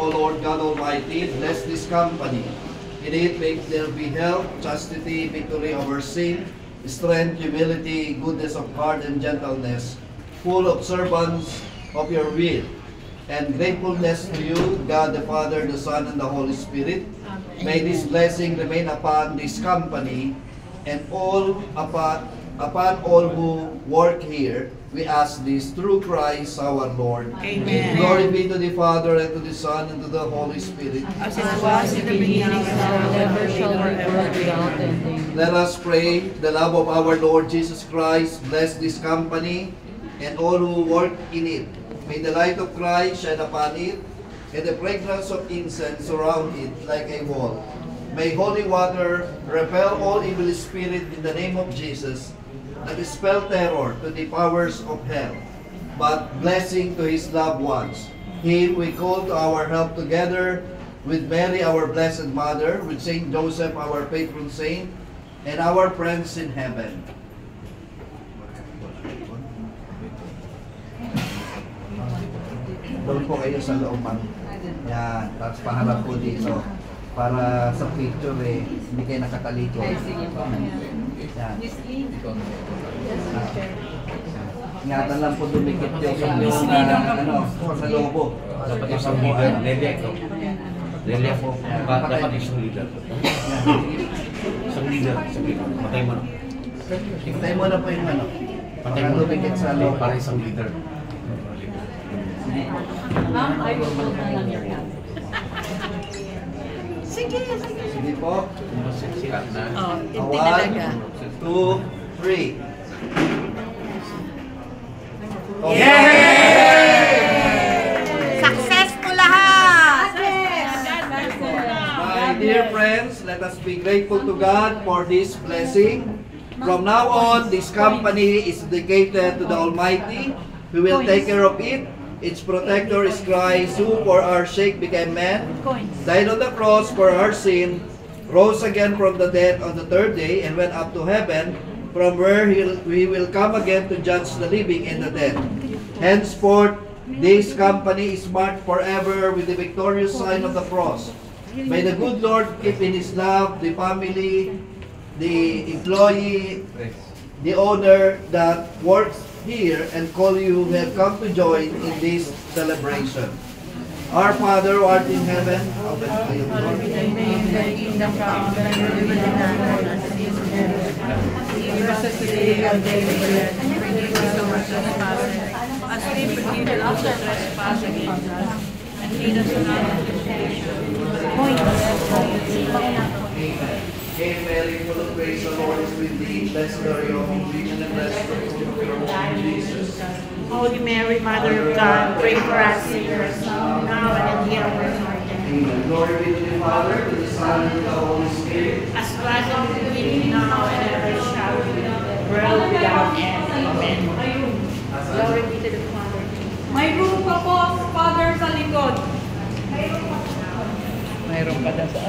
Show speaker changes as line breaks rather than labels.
O Lord God Almighty, bless this company. In it may there be health, chastity, victory over sin, strength, humility, goodness of heart, and gentleness, full observance of your will, and gratefulness to you, God the Father, the Son, and the Holy Spirit. May this blessing remain upon this company and all upon all who work here. We ask this through Christ our Lord.
Amen.
Glory be to the Father, and to the Son, and to the Holy Spirit.
As it was in the beginning, now and ever shall forever be.
Let us pray. The love of our Lord Jesus Christ bless this company and all who work in it. May the light of Christ shine upon it, and the fragrance of incense surround it like a wall. May holy water repel all evil spirit in the name of Jesus, and dispel terror to the powers of hell, but blessing to his loved ones. Him we call to our help together with Mary, our Blessed Mother, with Saint Joseph, our patron saint, and our friends in heaven. Doon po kayo sa looban. Yan, tapos paharap po dito. Para sa picture hindi kayo nakatalikod. Yan. Ingatan lang po dumikit yung sa lobo.
Dapat isang leader, relief po. Dapat isang leader. Isang leader. Patay mo na.
Patay mo na po yung
Patay mo
dumikit sa lobo.
Para isang leader.
Sige.
Sige po.
Oh, hindi
1,
talaga.
2, 3.
Successful lahat!
My dear friends, let us be grateful to God for this blessing. From now on, this company is dedicated to the Almighty, who will take care of it. Its protector is Christ, who for our sake became man, died on the cross for our sin, rose again from the dead on the third day, and went up to heaven, from where he will come again to judge the living and the dead. Henceforth, this company is marked forever with the victorious sign of the cross. May the good Lord keep in his love the family, the employee, the owner that works here, and call you who have come to join in this celebration. Our Father who art in heaven, hallowed be your name.
Thy kingdom come, thy will be done on earth as it is in heaven. Give us this day our daily bread, and forgive us our trespasses, as we forgive those who trespass against us. And lead us not into temptation.
Hail Mary, full of grace, the Lord is with thee. Blessed are you among women, and blessed the fruit of your womb, Jesus.
Holy Mary, Mother of God, pray for us sinners, now and at the hour of our death.
Amen. Glory be to the Father, to the Son, and to the Holy Spirit.
As was in the beginning, now and ever shall be, world without end. Amen. Glory be to the Father.
May room pa po, Father, sa likod.
Mayroon pa daw sa